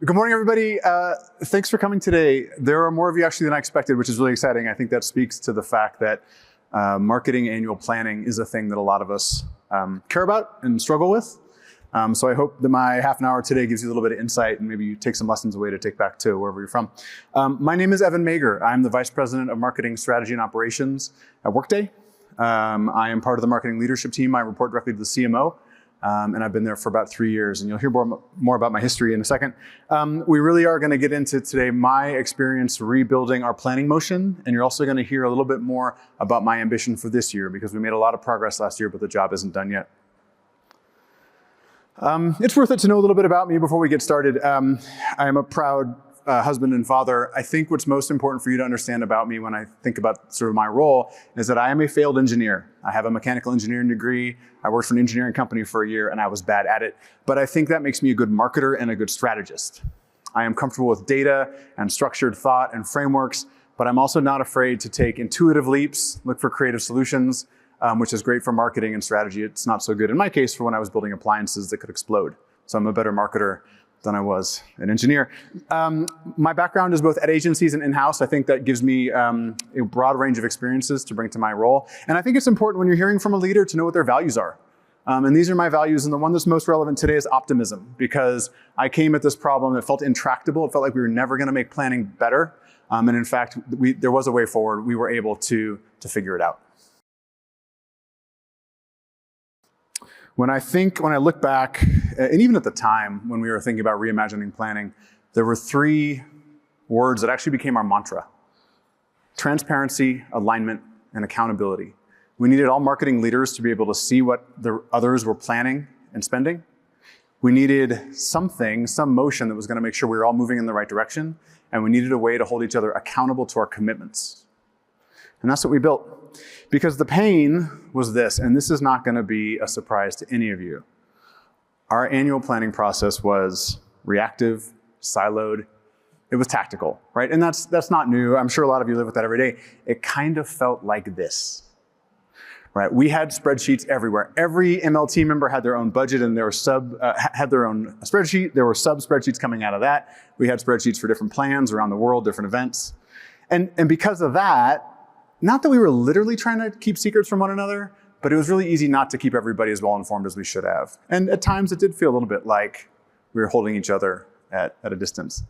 Good morning, everybody. Thanks for coming today. There are more of you actually than I expected, which is really exciting. I think that speaks to the fact that marketing annual planning is a thing that a lot of us care about and struggle with. So I hope that my half an hour today gives you a little bit of insight and maybe you take some lessons away to take back to wherever you're from. My name is Evan Mager. I'm the Vice President of Marketing Strategy and Operations at Workday. I am part of the marketing leadership team. I report directly to the CMO. And I've been there for about 3 years, and you'll hear more about my history in a second. We really are going to get into today my experience rebuilding our planning motion, and you're also going to hear a little bit more about my ambition for this year, because we made a lot of progress last year, but the job isn't done yet. It's worth it to know a little bit about me before we get started. I am a proud husband and father. I think what's most important for you to understand about me when I think about sort of my role is that I am a failed engineer. I have a mechanical engineering degree. I worked for an engineering company for a year and I was bad at it. But I think that makes me a good marketer and a good strategist. I am comfortable with data and structured thought and frameworks, but I'm also not afraid to take intuitive leaps, look for creative solutions, which is great for marketing and strategy. It's not so good in my case for when I was building appliances that could explode. So I'm a better marketer than I was an engineer. My background is both at agencies and in-house. I think that gives me a broad range of experiences to bring to my role. And I think it's important when you're hearing from a leader to know what their values are. And these are my values, and the one that's most relevant today is optimism, because I came at this problem that felt intractable. It felt like we were never gonna make planning better. And in fact, there was a way forward. We were able to figure it out. When I look back, and even at the time when we were thinking about reimagining planning, there were 3 words that actually became our mantra: transparency, alignment, and accountability. We needed all marketing leaders to be able to see what the others were planning and spending. We needed some motion that was gonna make sure we were all moving in the right direction, and we needed a way to hold each other accountable to our commitments. And that's what we built. Because the pain was this, and this is not gonna be a surprise to any of you. Our annual planning process was reactive, siloed, it was tactical, right? And that's not new. I'm sure a lot of you live with that every day. It kind of felt like this, right? We had spreadsheets everywhere. Every MLT member had their own budget and had their own spreadsheet. There were sub-spreadsheets coming out of that. We had spreadsheets for different plans around the world, different events. And because of that, not that we were literally trying to keep secrets from one another, but it was really easy not to keep everybody as well informed as we should have. And at times it did feel a little bit like we were holding each other at a distance.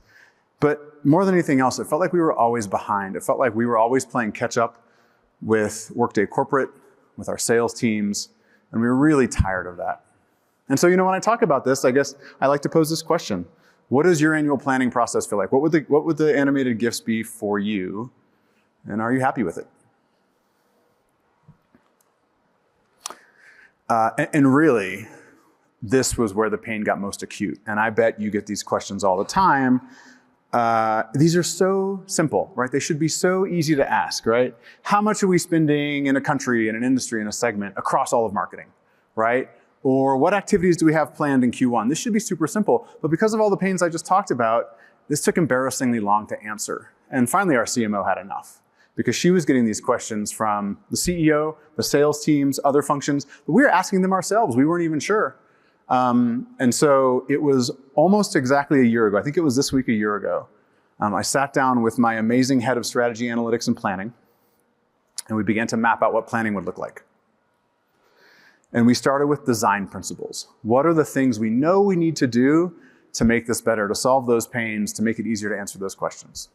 But more than anything else, it felt like we were always behind. It felt like we were always playing catch up with Workday corporate, with our sales teams, and we were really tired of that. And so, when I talk about this, I guess I like to pose this question: what does your annual planning process feel like? What would the animated GIFs be for you? And are you happy with it? And really, this was where the pain got most acute. And I bet you get these questions all the time. These are so simple, right? They should be so easy to ask, right? How much are we spending in a country, in an industry, in a segment across all of marketing, right? Or what activities do we have planned in Q1? This should be super simple. But because of all the pains I just talked about, this took embarrassingly long to answer. And finally, our CMO had enough, because she was getting these questions from the CEO, the sales teams, other functions, but we were asking them ourselves. We weren't even sure. And so it was almost exactly a year ago. I think it was this week a year ago. I sat down with my amazing head of strategy, analytics, and planning, and we began to map out what planning would look like. And we started with design principles. What are the things we know we need to do to make this better, to solve those pains, to make it easier to answer those questions?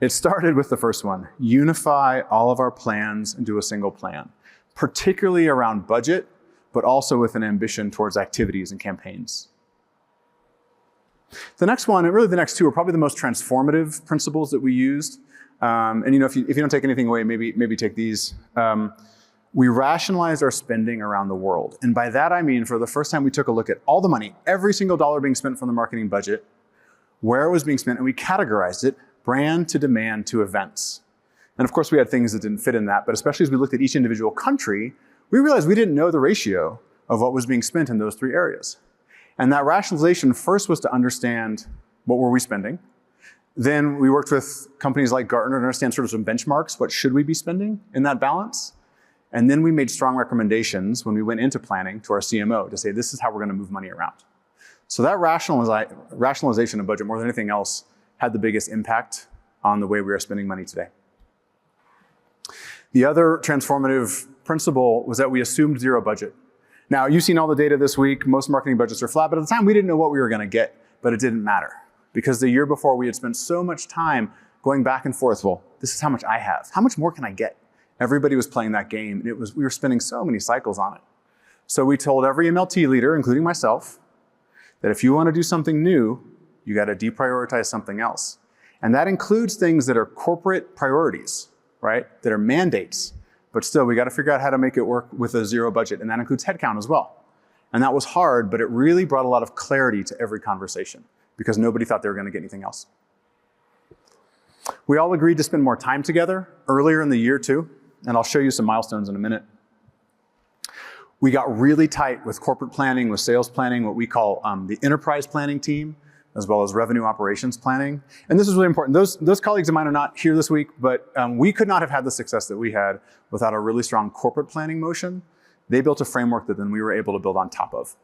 It started with the first one: unify all of our plans into a single plan, particularly around budget, but also with an ambition towards activities and campaigns. The next one, and really the next 2, are probably the most transformative principles that we used. And if you don't take anything away, maybe take these. We rationalized our spending around the world. And by that I mean, for the first time, we took a look at all the money, every single dollar being spent from the marketing budget, where it was being spent, and we categorized it: brand to demand to events. And of course we had things that didn't fit in that, but especially as we looked at each individual country, we realized we didn't know the ratio of what was being spent in those 3 areas. And that rationalization first was to understand what were we spending. Then we worked with companies like Gartner to understand sort of some benchmarks, what should we be spending in that balance. And then we made strong recommendations when we went into planning to our CMO to say, this is how we're gonna move money around. So that rationalization of budget, more than anything else, had the biggest impact on the way we are spending money today. The other transformative principle was that we assumed zero budget. Now, you've seen all the data this week. Most marketing budgets are flat, but at the time we didn't know what we were going to get, but it didn't matter because the year before we had spent so much time going back and forth. Well, this is how much I have. How much more can I get? Everybody was playing that game, and we were spending so many cycles on it. So we told every MLT leader, including myself, that if you want to do something new, you got to deprioritize something else. And that includes things that are corporate priorities, right? That are mandates. But still, we got to figure out how to make it work with a zero budget. And that includes headcount as well. And that was hard, but it really brought a lot of clarity to every conversation because nobody thought they were going to get anything else. We all agreed to spend more time together earlier in the year too. And I'll show you some milestones in a minute. We got really tight with corporate planning, with sales planning, what we call the enterprise planning team, as well as revenue operations planning. And this is really important. Those colleagues of mine are not here this week, but we could not have had the success that we had without a really strong corporate planning motion. They built a framework that then we were able to build on top of.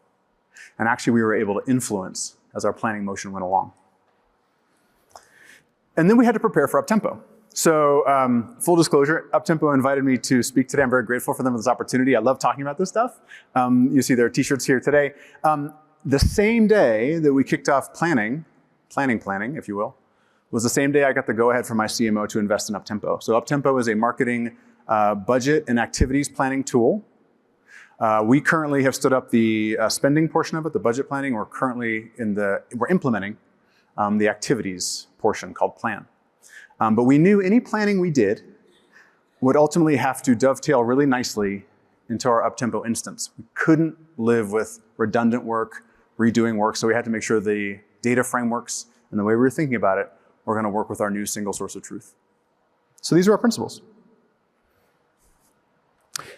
And actually we were able to influence as our planning motion went along. And then we had to prepare for Uptempo. So full disclosure, Uptempo invited me to speak today. I'm very grateful for them for this opportunity. I love talking about this stuff. You see their t-shirts here today. The same day that we kicked off planning, if you will, was the same day I got the go-ahead from my CMO to invest in Uptempo. So Uptempo is a marketing budget and activities planning tool. We currently have stood up the spending portion of it, the budget planning. We're implementing the activities portion called plan. But we knew any planning we did would ultimately have to dovetail really nicely into our Uptempo instance. We couldn't live with redundant work, redoing work, so we had to make sure the data frameworks and the way we were thinking about it were going to work with our new single source of truth. So these are our principles.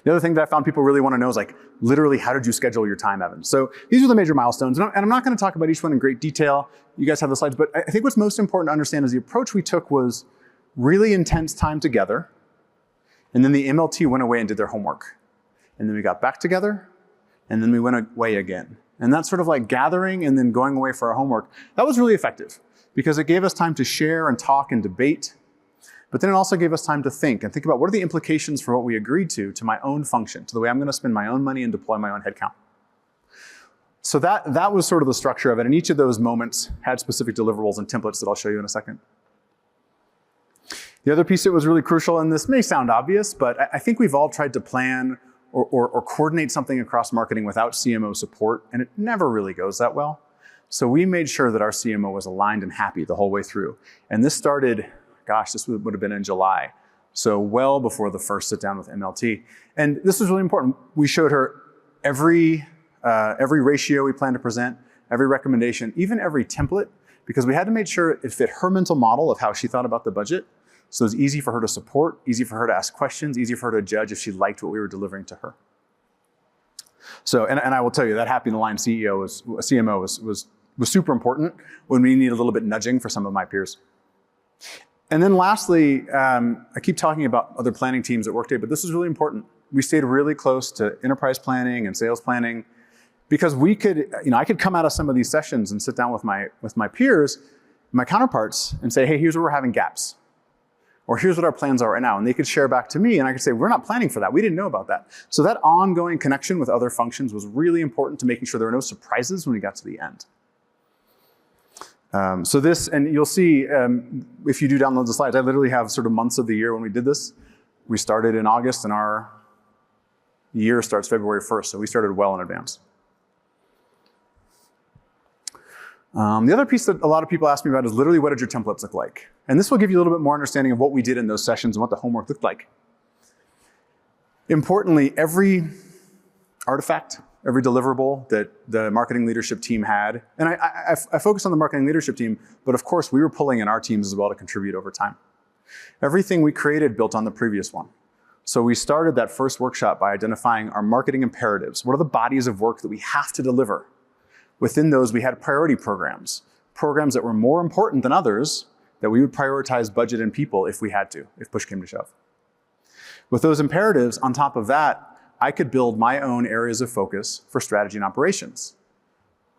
The other thing that I found people really want to know is like, literally, how did you schedule your time, Evan? So these are the major milestones, and I'm not going to talk about each one in great detail. You guys have the slides, but I think what's most important to understand is the approach we took was really intense time together, and then the MLT went away and did their homework. And then we got back together, and then we went away again. And that's sort of like gathering and then going away for our homework. That was really effective because it gave us time to share and talk and debate, but then it also gave us time to think about what are the implications for what we agreed to my own function, to the way I'm going to spend my own money and deploy my own headcount. So that was sort of the structure of it, and each of those moments had specific deliverables and templates that I'll show you in a second. The other piece that was really crucial, and this may sound obvious, but I think we've all tried to plan or coordinate something across marketing without CMO support, and it never really goes that well. So we made sure that our CMO was aligned and happy the whole way through. And this started, this would have been in July, so well before the first sit down with MLT. And this was really important. We showed her every ratio we planned to present, every recommendation, even every template, because we had to make sure it fit her mental model of how she thought about the budget. So it was easy for her to support, easy for her to ask questions, easy for her to judge if she liked what we were delivering to her. So, and I will tell you, that happy and aligned CMO was super important when we need a little bit nudging for some of my peers. And then lastly, I keep talking about other planning teams at Workday, but this is really important. We stayed really close to enterprise planning and sales planning because we could, I could come out of some of these sessions and sit down with my peers, my counterparts, and say, hey, here's where we're having gaps. Or here's what our plans are right now. And they could share back to me, and I could say, we're not planning for that. We didn't know about that. So that ongoing connection with other functions was really important to making sure there were no surprises when we got to the end. So this, and you'll see, if you do download the slides, I literally have sort of months of the year when we did this. We started in August, and our year starts February 1st, so we started well in advance. The other piece that a lot of people ask me about is literally, what did your templates look like? And this will give you a little bit more understanding of what we did in those sessions and what the homework looked like. Importantly, every artifact, every deliverable that the marketing leadership team had, and I focus on the marketing leadership team, but of course we were pulling in our teams as well to contribute over time. Everything we created built on the previous one. So we started that first workshop by identifying our marketing imperatives. What are the bodies of work that we have to deliver? Within those, we had priority programs that were more important than others, that we would prioritize budget and people if we had to, if push came to shove. With those imperatives, on top of that, I could build my own areas of focus for strategy and operations.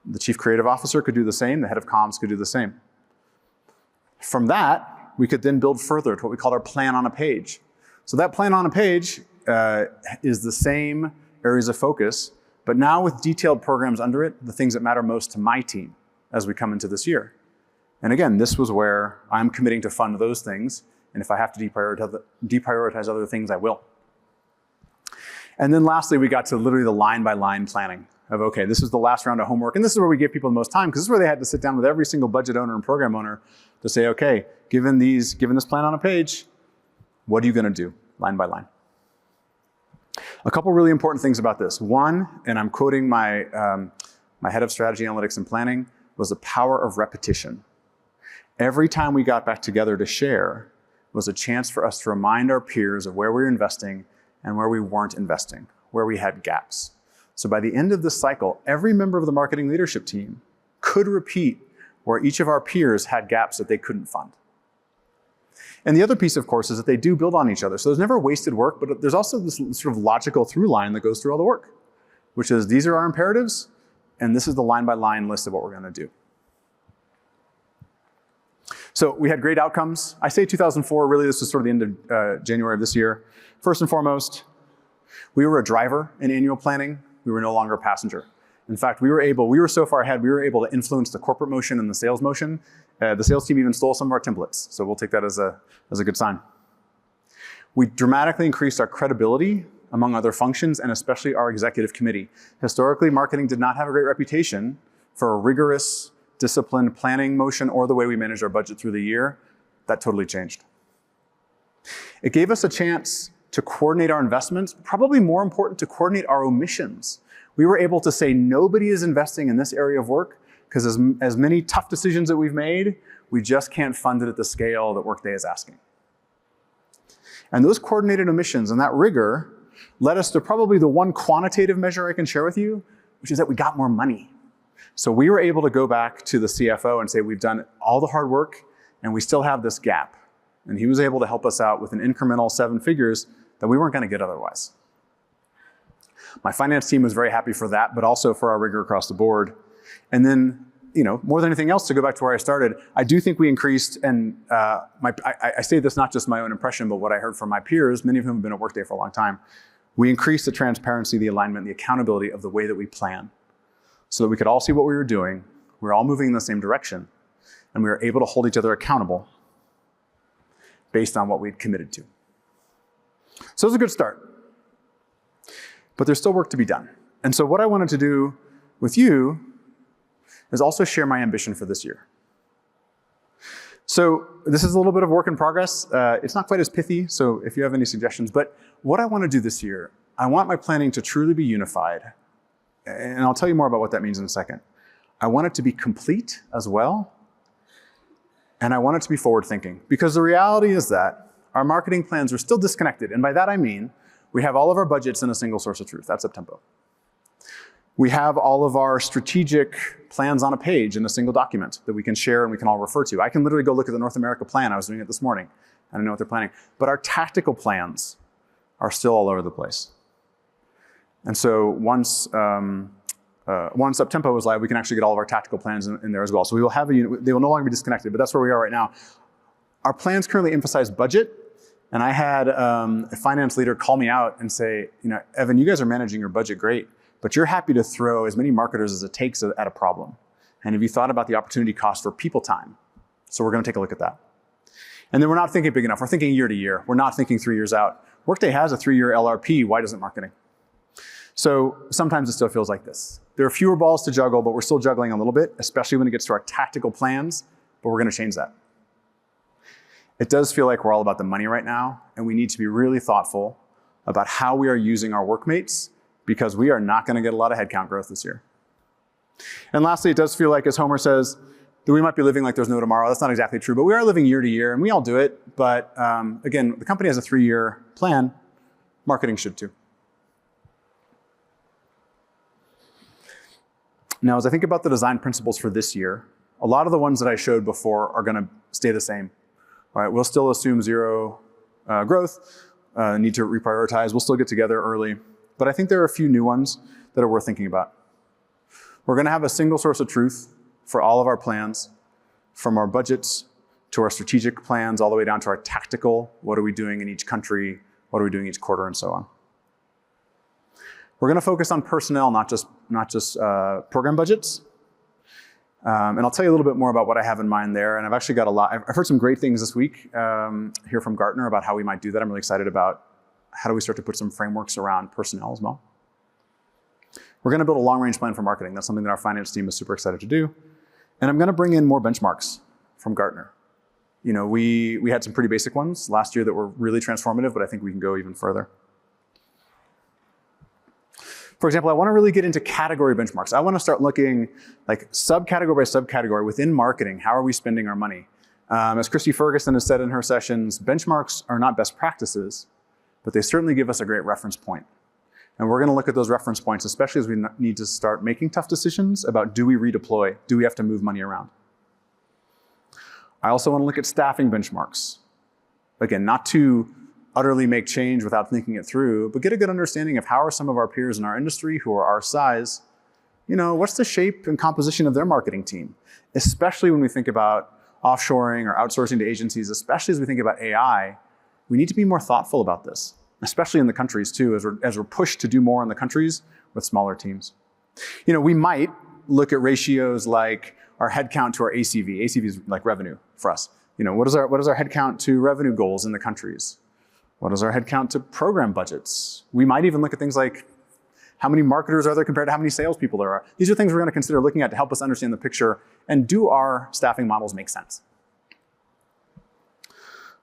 The chief creative officer could do the same. The head of comms could do the same. From that, we could then build further to what we call our plan on a page. So that plan on a page is the same areas of focus, but now with detailed programs under it, the things that matter most to my team as we come into this year. And again, this was where I'm committing to fund those things, and if I have to deprioritize other things, I will. And then lastly, we got to literally the line-by-line planning of, okay, this is the last round of homework, and this is where we give people the most time, because this is where they had to sit down with every single budget owner and program owner to say, okay, given this plan on a page, what are you gonna do, line by line? A couple really important things about this. One, and I'm quoting my head of strategy, analytics, and planning, was the power of repetition. Every time we got back together to share was a chance for us to remind our peers of where we were investing and where we weren't investing, where we had gaps. So by the end of this cycle, every member of the marketing leadership team could repeat where each of our peers had gaps that they couldn't fund. And the other piece, of course, is that they do build on each other. So there's never wasted work, but there's also this sort of logical through line that goes through all the work, which is these are our imperatives, and this is the line-by-line list of what we're gonna do. So we had great outcomes. I say 2004, really this was sort of the end of January of this year. First and foremost, we were a driver in annual planning. We were no longer a passenger. In fact, we were so far ahead, we were able to influence the corporate motion and the sales motion. The sales team even stole some of our templates, so we'll take that as a good sign. We dramatically increased our credibility among other functions, and especially our executive committee. Historically, marketing did not have a great reputation for a rigorous, disciplined planning motion or the way we managed our budget through the year. That totally changed. It gave us a chance to coordinate our investments, probably more important, to coordinate our omissions. We were able to say nobody is investing in this area of work because as many tough decisions that we've made, we just can't fund it at the scale that Workday is asking. And those coordinated omissions and that rigor led us to probably the one quantitative measure I can share with you, which is that we got more money. So we were able to go back to the CFO and say, we've done all the hard work and we still have this gap. And he was able to help us out with an incremental 7 figures that we weren't gonna get otherwise. My finance team was very happy for that, but also for our rigor across the board. And then, more than anything else, to go back to where I started, I do think we increased, and I say this not just my own impression, but what I heard from my peers, many of whom have been at Workday for a long time, we increased the transparency, the alignment, the accountability of the way that we plan, so that we could all see what we were doing, we were all moving in the same direction, and we were able to hold each other accountable based on what we'd committed to. So it was a good start. But there's still work to be done. And so what I wanted to do with you is also share my ambition for this year. So this is a little bit of work in progress. It's not quite as pithy, so if you have any suggestions, but what I want to do this year, I want my planning to truly be unified. And I'll tell you more about what that means in a second. I want it to be complete as well. And I want it to be forward-thinking. Because the reality is that our marketing plans are still disconnected. And by that I mean, we have all of our budgets in a single source of truth. That's Uptempo. We have all of our strategic plans on a page in a single document that we can share and we can all refer to. I can literally go look at the North America plan. I was doing it this morning. I don't know what they're planning. But our tactical plans are still all over the place. And so once Uptempo is live, we can actually get all of our tactical plans in there as well. So we will have they will no longer be disconnected, but that's where we are right now. Our plans currently emphasize budget. And I had a finance leader call me out and say, Evan, you guys are managing your budget great, but you're happy to throw as many marketers as it takes at a problem. And have you thought about the opportunity cost for people time? So we're gonna take a look at that. And then we're not thinking big enough. We're thinking year to year. We're not thinking 3 years out. Workday has a 3-year LRP. Why doesn't marketing? So sometimes it still feels like this. There are fewer balls to juggle, but we're still juggling a little bit, especially when it gets to our tactical plans, but we're gonna change that. It does feel like we're all about the money right now, and we need to be really thoughtful about how we are using our workmates, because we are not gonna get a lot of headcount growth this year. And lastly, it does feel like, as Homer says, that we might be living like there's no tomorrow. That's not exactly true, but we are living year to year, and we all do it. But again, the company has a 3-year plan. Marketing should too. Now, as I think about the design principles for this year, a lot of the ones that I showed before are gonna stay the same. All right, we'll still assume 0 growth, need to reprioritize. We'll still get together early. But I think there are a few new ones that are worth thinking about. We're going to have a single source of truth for all of our plans, from our budgets to our strategic plans, all the way down to our tactical, what are we doing in each country, what are we doing each quarter, and so on. We're going to focus on personnel, not just program budgets. And I'll tell you a little bit more about what I have in mind there. And I've actually got I've heard some great things this week here from Gartner about how we might do that. I'm really excited about how do we start to put some frameworks around personnel as well. We're going to build a long-range plan for marketing. That's something that our finance team is super excited to do. And I'm going to bring in more benchmarks from Gartner. You know, we had some pretty basic ones last year that were really transformative, but I think we can go even further. For example, I want to really get into category benchmarks. I want to start looking like subcategory by subcategory within marketing. How are we spending our money? As Christy Ferguson has said in her sessions, benchmarks are not best practices, but they certainly give us a great reference point. And we're going to look at those reference points, especially as we need to start making tough decisions about, do we redeploy? Do we have to move money around? I also want to look at staffing benchmarks. Again, not to utterly make change without thinking it through, but get a good understanding of how are some of our peers in our industry who are our size, you know, what's the shape and composition of their marketing team? Especially when we think about offshoring or outsourcing to agencies, especially as we think about AI, we need to be more thoughtful about this, especially in the countries too, as we're pushed to do more in the countries with smaller teams. You know, we might look at ratios like our headcount to our ACV. ACV is like revenue for us. You know, what is our headcount to revenue goals in the countries? What is our headcount to program budgets? We might even look at things like how many marketers are there compared to how many salespeople there are. These are things we're going to consider looking at to help us understand the picture, and do our staffing models make sense?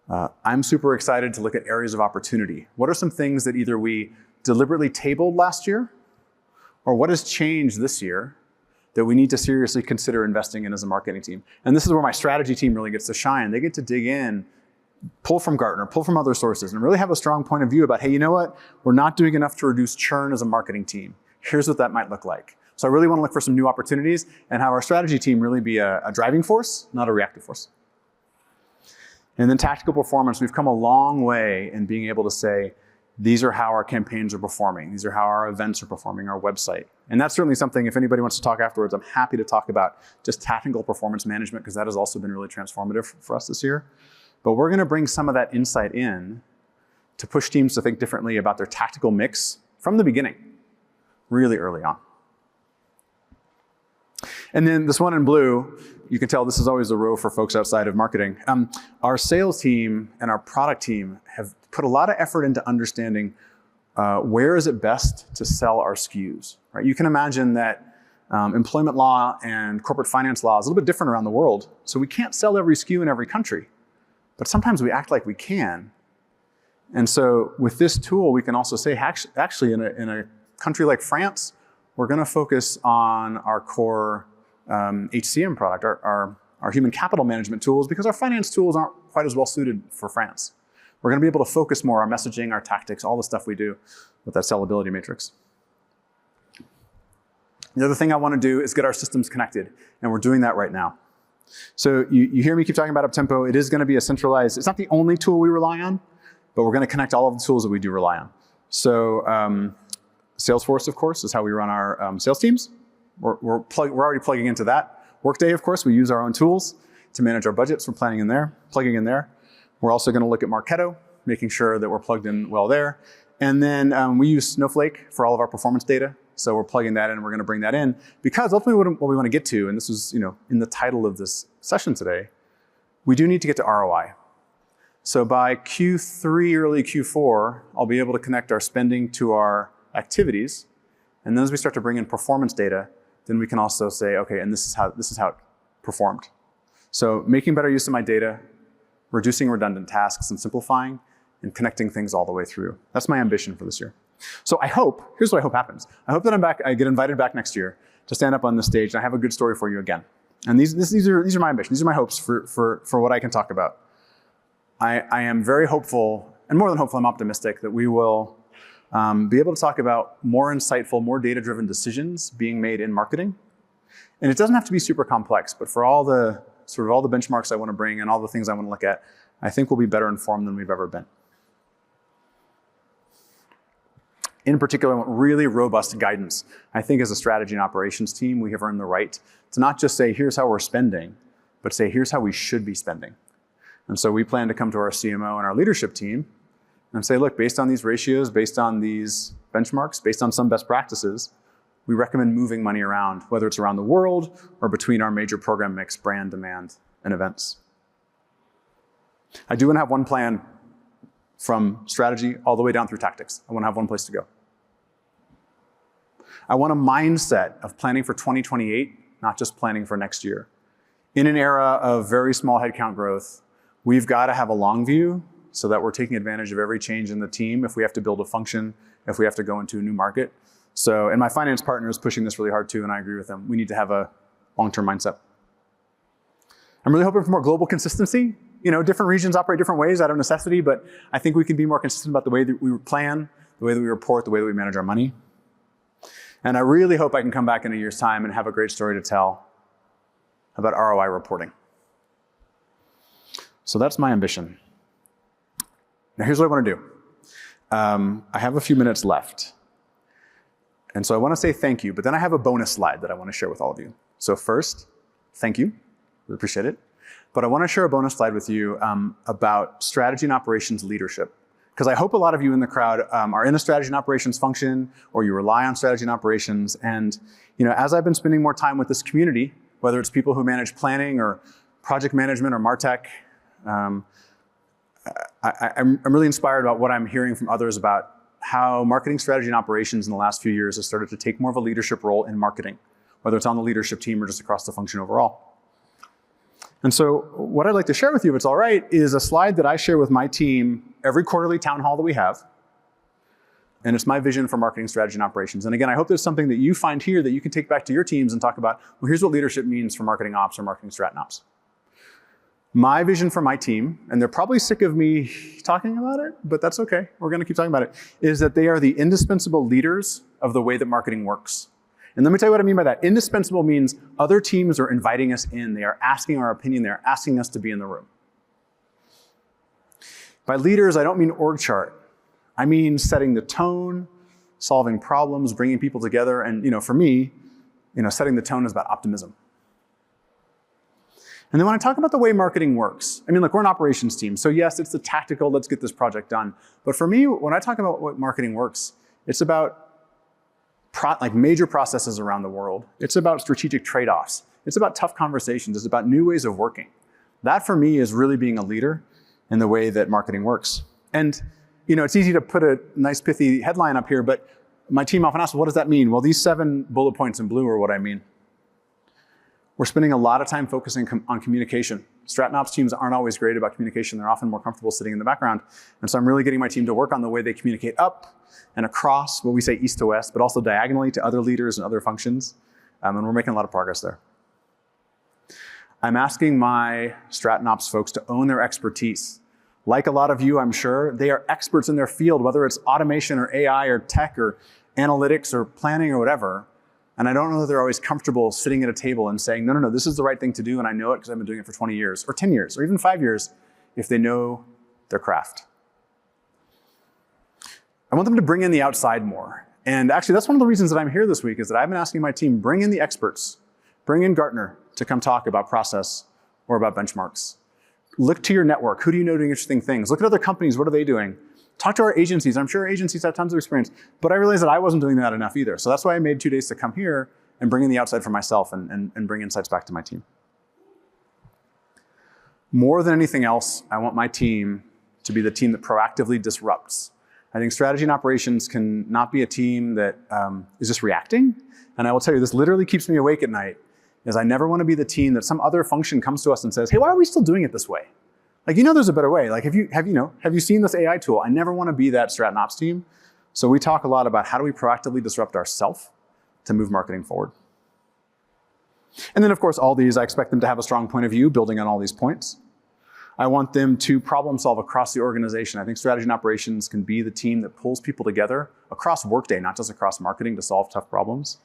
I'm super excited to look at areas of opportunity. What are some things that either we deliberately tabled last year, or what has changed this year that we need to seriously consider investing in as a marketing team? And this is where my strategy team really gets to shine. They get to dig in, pull from Gartner, pull from other sources, and really have a strong point of view about, hey, you know what? We're not doing enough to reduce churn as a marketing team. Here's what that might look like. So I really want to look for some new opportunities and have our strategy team really be a driving force, not a reactive force. And then tactical performance. We've come a long way in being able to say, these are how our campaigns are performing. These are how our events are performing, our website. And that's certainly something, if anybody wants to talk afterwards, I'm happy to talk about just tactical performance management, because that has also been really transformative for us this year. But we're going to bring some of that insight in to push teams to think differently about their tactical mix from the beginning, really early on. And then this one in blue, you can tell this is always a row for folks outside of marketing. Our sales team and our product team have put a lot of effort into understanding where is it best to sell our SKUs. Right? You can imagine that employment law and corporate finance law is a little bit different around the world. So we can't sell every SKU in every country. But sometimes we act like we can. And so with this tool, we can also say, actually in a country like France, we're going to focus on our core HCM product, our human capital management tools, because our finance tools aren't quite as well suited for France. We're going to be able to focus more our messaging, our tactics, all the stuff we do with that sellability matrix. The other thing I want to do is get our systems connected, and we're doing that right now. So you hear me keep talking about Uptempo. It is going to be a centralized, it's not the only tool we rely on, but we're going to connect all of the tools that we do rely on. So Salesforce, of course, is how we run our sales teams. We're already plugging into that. Workday, of course, we use our own tools to manage our budgets. We're plugging in there. We're also going to look at Marketo, making sure that we're plugged in well there. And then we use Snowflake for all of our performance data. So we're plugging that in, and we're going to bring that in, because ultimately what we want to get to, and this is in the title of this session today, we do need to get to ROI. So by Q3, early Q4, I'll be able to connect our spending to our activities. And then as we start to bring in performance data, then we can also say, okay, and this is how it performed. So making better use of my data, reducing redundant tasks and simplifying, and connecting things all the way through. That's my ambition for this year. So here's what I hope happens. I hope that I get invited back next year to stand up on this stage, and I have a good story for you again. And these are my ambitions. These are my hopes for what I can talk about. I am very hopeful, and more than hopeful, I'm optimistic that we will be able to talk about more insightful, more data-driven decisions being made in marketing. And it doesn't have to be super complex, but for all the benchmarks I want to bring and all the things I want to look at, I think we'll be better informed than we've ever been. In particular, I want really robust guidance. I think as a strategy and operations team, we have earned the right to not just say, here's how we're spending, but say, here's how we should be spending. And so we plan to come to our CMO and our leadership team and say, look, based on these ratios, based on these benchmarks, based on some best practices, we recommend moving money around, whether it's around the world or between our major program mix, brand, demand, and events. I do want to have one plan from strategy all the way down through tactics. I want to have one place to go. I want a mindset of planning for 2028, not just planning for next year. In an era of very small headcount growth, we've got to have a long view so that we're taking advantage of every change in the team if we have to build a function, if we have to go into a new market. So, and my finance partner is pushing this really hard too, and I agree with them. We need to have a long-term mindset. I'm really hoping for more global consistency. You know, different regions operate different ways out of necessity, but I think we can be more consistent about the way that we plan, the way that we report, the way that we manage our money. And I really hope I can come back in a year's time and have a great story to tell about ROI reporting. So that's my ambition. Now here's what I want to do. I have a few minutes left. And so I want to say thank you, but then I have a bonus slide that I want to share with all of you. So first, thank you. We appreciate it. But I want to share a bonus slide with you about strategy and operations leadership. Because I hope a lot of you in the crowd are in a strategy and operations function, or you rely on strategy and operations. And as I've been spending more time with this community, whether it's people who manage planning or project management or MarTech, I'm really inspired about what I'm hearing from others about how marketing strategy and operations in the last few years has started to take more of a leadership role in marketing, whether it's on the leadership team or just across the function overall. And so what I'd like to share with you, if it's all right, is a slide that I share with my team every quarterly town hall that we have. And it's my vision for marketing strategy and operations. And again, I hope there's something that you find here that you can take back to your teams and talk about, well, here's what leadership means for marketing ops or marketing strat and ops. My vision for my team, and they're probably sick of me talking about it, but that's okay. We're going to keep talking about it, is that they are the indispensable leaders of the way that marketing works. And let me tell you what I mean by that. Indispensable means other teams are inviting us in. They are asking our opinion. They're asking us to be in the room. By leaders, I don't mean org chart. I mean setting the tone, solving problems, bringing people together. And for me, setting the tone is about optimism. And then when I talk about the way marketing works, look, we're an operations team. So yes, it's the tactical, let's get this project done. But for me, when I talk about what marketing works, it's about major processes around the world. It's about strategic trade-offs. It's about tough conversations. It's about new ways of working. That for me is really being a leader in the way that marketing works. And it's easy to put a nice pithy headline up here, but my team often asks, what does that mean? Well, these 7 bullet points in blue are what I mean. We're spending a lot of time focusing on communication. Strat and ops teams aren't always great about communication. They're often more comfortable sitting in the background. And so I'm really getting my team to work on the way they communicate up and across, what we say east to west, but also diagonally to other leaders and other functions. And we're making a lot of progress there. I'm asking my strat and ops folks to own their expertise. Like a lot of you, I'm sure, they are experts in their field, whether it's automation or AI or tech or analytics or planning or whatever. And I don't know that they're always comfortable sitting at a table and saying, no, this is the right thing to do, and I know it because I've been doing it for 20 years, or 10 years, or even 5 years, if they know their craft. I want them to bring in the outside more. And actually, that's one of the reasons that I'm here this week, is that I've been asking my team, bring in the experts. Bring in Gartner to come talk about process or about benchmarks. Look to your network. Who do you know doing interesting things? Look at other companies. What are they doing? Talk to our agencies. I'm sure agencies have tons of experience, but I realized that I wasn't doing that enough either. So that's why I made 2 days to come here and bring in the outside for myself and bring insights back to my team. More than anything else, I want my team to be the team that proactively disrupts. I think strategy and operations can not be a team that is just reacting. And I will tell you, this literally keeps me awake at night, is I never want to be the team that some other function comes to us and says, hey, why are we still doing it this way? Like, there's a better way. Like, have you seen this AI tool? I never want to be that strat and ops team. So we talk a lot about how do we proactively disrupt ourselves to move marketing forward. And then, of course, all these, I expect them to have a strong point of view, building on all these points. I want them to problem solve across the organization. I think strategy and operations can be the team that pulls people together across Workday, not just across marketing, to solve tough problems.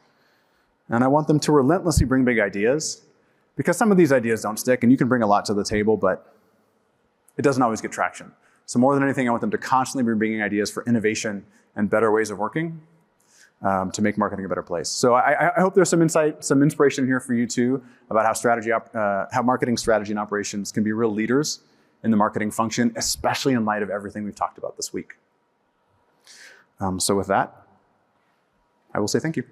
And I want them to relentlessly bring big ideas, because some of these ideas don't stick, and you can bring a lot to the table, but it doesn't always get traction. So more than anything, I want them to constantly be bringing ideas for innovation and better ways of working to make marketing a better place. So I hope there's some insight, some inspiration here for you too about how marketing strategy and operations can be real leaders in the marketing function, especially in light of everything we've talked about this week. So with that, I will say thank you.